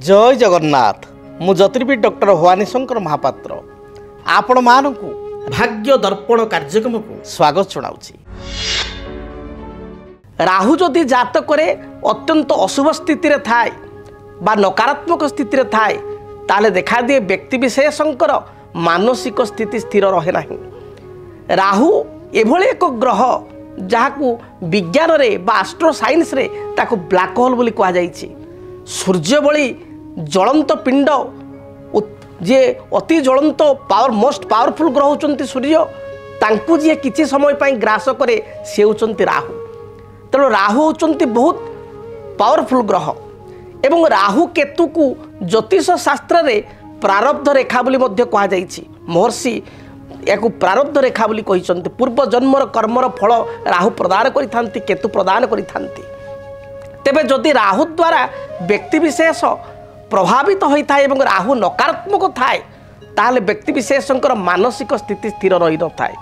जय जगन्नाथ मु ज्योतिर्विद डॉक्टर भवानी शंकर महापात्र आपण मानकु भाग्य दर्पण कार्यक्रम को स्वागत जनाउछि। राहु जदि जातक अत्यंत अशुभ स्थिति रे थाए बा नकारात्मक स्थिति रे थाए ताले देखा दिए व्यक्ति विशेषकर मानसिक स्थिति स्थिर रहे नहीं। राहु एभली एक ग्रह जहाकू विज्ञान रे बा एस्ट्रो साइंस रे ताको ब्लैक होल बोली कहा जाइछि। सूर्य भली ज्वलंत पिंड जे अति ज्वलंत पावर मोस्ट पावरफुल ग्रह होचंती सूर्य तांकू जे किछि समय पई ग्रास करे से होचंती राहु। तेणु राहु होचंती बहुत पावरफुल ग्रह एवं राहु केतु को ज्योतिष शास्त्र रे प्रारब्ध रेखा बोली मध्य कहा जाइछि। महर्षि याकू प्रारब्ध रेखा बोली कहिसंती। पूर्व जन्मर कर्मर फल राहु प्रदान करिथांती, केतु प्रदान करिथांती। तेबे जदि राहु द्वारा व्यक्ति विशेष प्रभावित होता है एवं राहु नकारात्मक थाए ताहले व्यक्ति विशेषकर मानसिक स्थिति स्थिर रही न थाए।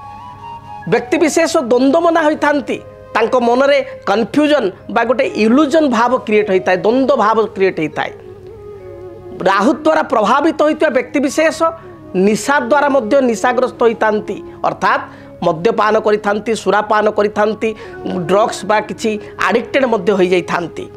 व्यक्ति विशेष द्वंद्वमना होइथांती, तांको मनरे कन्फ्यूजन बा गोटे इल्यूजन भाव क्रिएट होता है, द्वंद्व भाव क्रिएट होता है। राहु द्वारा प्रभावित होता व्यक्ति विशेष निशा द्वारा मध्य निशाग्रस्त होइथांती, अर्थात मद्यपान करिथांती, सुरापान करिथांती, ड्रग्स बा किछि एडिक्टेड मध्य हो जाइथांती।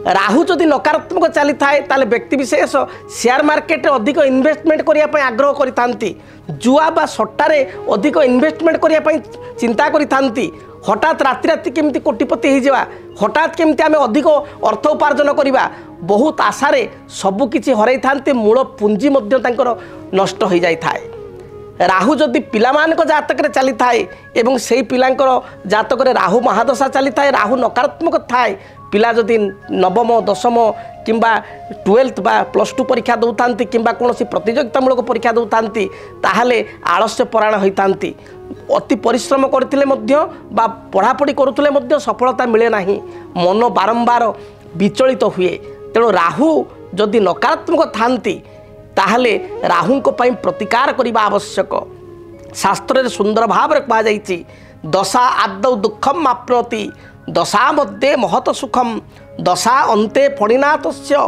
राहु जदि नकारात्मक चली थाए ताले व्यक्ति विशेष शेयर मार्केट अधिक इन्वेस्टमेंट करिया पय आग्रह करिथांती, जुआ बा सट्टारे अधिक इन्वेस्टमेंट करिया पय चिंता करिथांती। हठात राति राति केमती कोटिपति हो जावा, हठात केमती आमे अधिक अर्थ उपार्जन करिबा, बहुत आशारे सबु किछि हराई थांती, मूल पुंजी मध्य तांकर नष्ट हो जाई थाए। राहु जदि पिलामानक जातक रे चली थाए एवं सेई पिलांकर जातक रे राहु महादशा चली थाए, राहु नकारात्मक थाए, पिला जदि नवम दशम किंबा 12th बा +2 परीक्षा दौतांती किंबा कोनोसी प्रतियोगितामूलक परीक्षा दौतांती ताहले आलस्य परायण होइतांती। अति परिश्रम करथिले मध्य बा पढ़ापढ़ी करुथिले मध्य सफलता मिले नाही, मन बारंबार विचलित हुए। तेणु राहु जदि नकारात्मक थांती ताहले राहुंको पई प्रतिकार करिबा आवश्यक। शास्त्र रे सुंदर भाव रे कहा जाइछि, दशा आदौ दुःखम आप्नोति दशा मध्ये महत सुखम दशा अंते फणिनाथस्य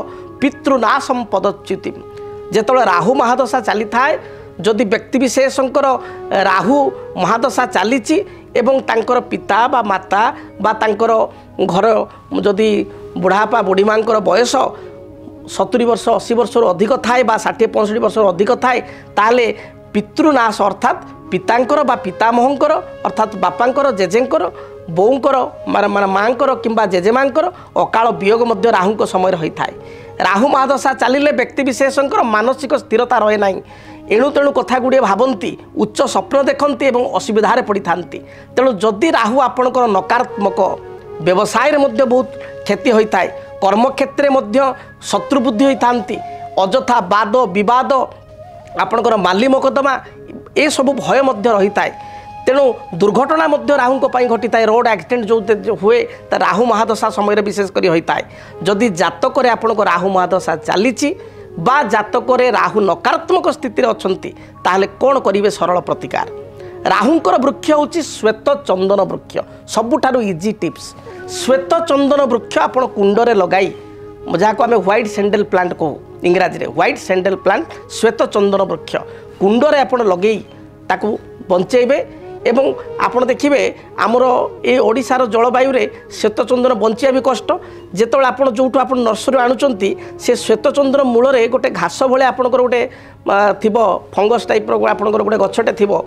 पितृनाशम पदच्युति। जेतବେଳେ राहु महादशा चली थाए जदि व्यक्ति विशेषकर राहु महादशा चलीची एवं तांकर पिता बा माता बा तांकर घर जदि बुढ़ापा बुढ़ी मांकर बयस 70 वर्ष 80 वर्ष अधिक थाए बा 60-65 वर्ष अधिक थाए ताहले पितृनाश अर्थात पितांकर बा पितामहंकर अर्थात बापांकर जेजेंकर बोऊंकर माने मांकर किंबा जेजेमांकर अकाल वियोग मध्य राहुंक समय रही थाए। राहु महादशा चलिले व्यक्ति विशेषकर मानसिक स्थिरता रहे नाही, एणु तेणु कथा गुड़े भावती, उच्च स्वप्न देखती एवं असुविधार पड़ी थांती। तेणु जदि राहु आपणकर नकारात्मक व्यवसाय मध्य बहुत क्षति होता है, कर्मक्षेत्र मध्य शत्रुबुद्धि होती, अजथा वाद विवाद आपणकर माली मकदमा ए सब भय मध्य रही है। तेणु दुर्घटना मध्य राहु घटी थाए, रोड एक्सीडेंट जो हुए तो राहु महादशा समय विशेषकर होता है। जदि जातक आपन राहु महादशा चली बा जातक राहु नकारात्मक स्थिति अच्छी ताहले कौन करेंगे सरल प्रतिकार। राहुंकर वृक्ष हूँ श्वेत चंदन वृक्ष, सबुठारु इजी टिप्स। श्वेत चंदन वृक्ष आपण कुंडरे लगाई जहाँ को आम व्हाइट सैंडल प्लांट कहू इंग्राजी रे, व्हाइट सैंडल प्लांट श्वेत चंदन वृक्ष कुंडरे आपण लगे ताकू बंचेबे। एवं आपण देखिए आमर ये ओडिशार जलवायु रे श्वेतचंद्र बंचिया भी कष्ट। जेतବେଳେ आपण जोठू आपण नर्सरी आणुचंती से श्वेतचंद्र मूल रे गोटे घास भले आपणकर गोटे थिबो फंगस टाइप रो आपणकर गोटे गछटे थिबो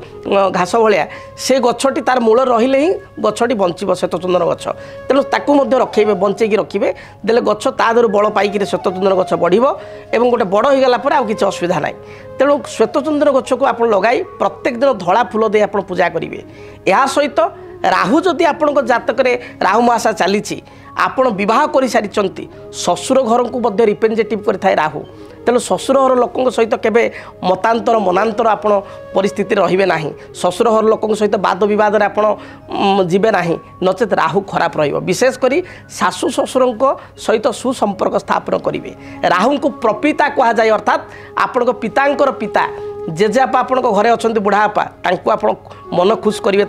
घास भलिया, से गछटी तार मूल रहिले ही गछटी बंचिबो श्वेतचंद्र गछ। तेणु ताकू मध्य रखेबे, बंचेकी रखिबे, देले गछ ता दर बळ पाइकी श्वेतचंद्र गछ बढ़िबो एवं गोटे बड़ हो गला परे आ किछि असुविधा नाही। तेणु श्वेतचंद्र गछ को आपण लगाई प्रत्येक दिन धला फूल दे आपण पूजा करिवे। या सहित राहु जदि आपण जातक राहु महादशा चली आपण विवाह कर सारी ससुर घर को मध्य रिप्रेजेंटेटिव कर राहु। तेणु ससुर घर लोक सहित केवे मतांतर मनांतर आप परिस्थिति रे ना, ससुर घर लोक सहित वाद बद जीवे ना, नचेत राहु खराब विशेषकर शाशु ससुर सहित सुसंपर्क स्थापन करेंगे। राहु को प्रपिता कह जाए, अर्थात आपण पिता पिता जेजेपा आपण घरे अच्छा बुढ़ापा आप मन खुश करेंगे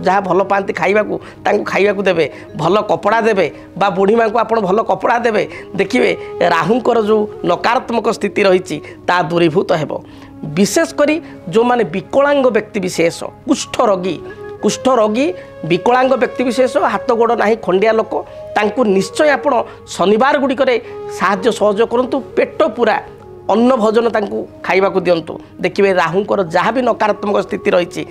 जहाँ भल पाती खाइबा देवे भल कपड़ा देवे बा बुढ़ी माँ को आप भल कपड़ा देवे देखिए राहुंकर जो नकारात्मक स्थिति रही दूरीभूत हो विशेषकर जो माने विकलांग व्यक्ति विशेष कुष्ठ रोगी विकलांग व्यक्ति विशेष हाथ गोड़ ना खंडिया लोक तांकु निश्चय आपण शनिवार गुड़िक साहाय्य सहयोग करूँ पेट पूरा अन्न भोजन तांकु खाइबा को दिंतु देखिए राहुंकर जहाँ भी नकारात्मक स्थिति रही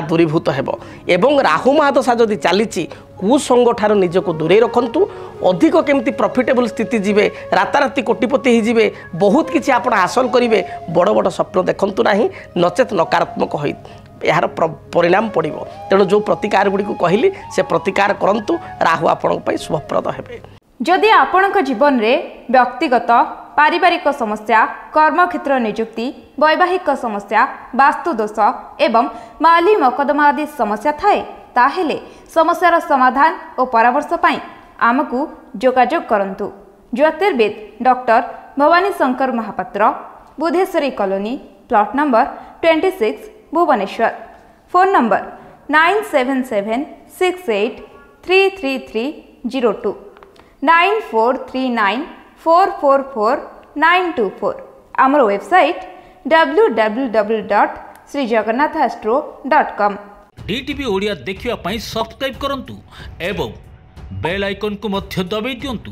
दूरीभूत हो एवं राहु महादशा जदि चली कुसंग ठार निजक दूरे रखंतु अधिक केमती प्रॉफिटेबल स्थिति जीवे राताराति कोटिपति होइजिवे बहुत किछि आपण हासिल करिवे बड़ बड़ स्वप्न देखंतु नाही नचेत नकारात्मक होई यार परिणाम पड़ो तेणु जो प्रतिकार गुड़ी कहली से प्रतिकार करंतु राहु आपण शुभप्रद हेबे। जदि आपणक जीवन में व्यक्तिगत पारिवारिक समस्या कर्मक्षेत्र नियुक्ति वैवाहिक समस्या वास्तुदोष एवं माली मकदमा आदि समस्या थाए ताहेले समस्यार समाधान और परामर्श पाई आमको जोगाजोग करंतु। ज्योतिर्विद doctor Bhabani Shankar Mahapatra Budheswari colony plot number 26 Bhubaneswar. Phone number 9776833302 9439444924 आमर वेबसाइट www.srijagannathastro.com। डीटीवी ओडिया देखिवा पई सब्सक्राइब करंतु एवं बेल आइकन को मध्य दबाई दियंतु।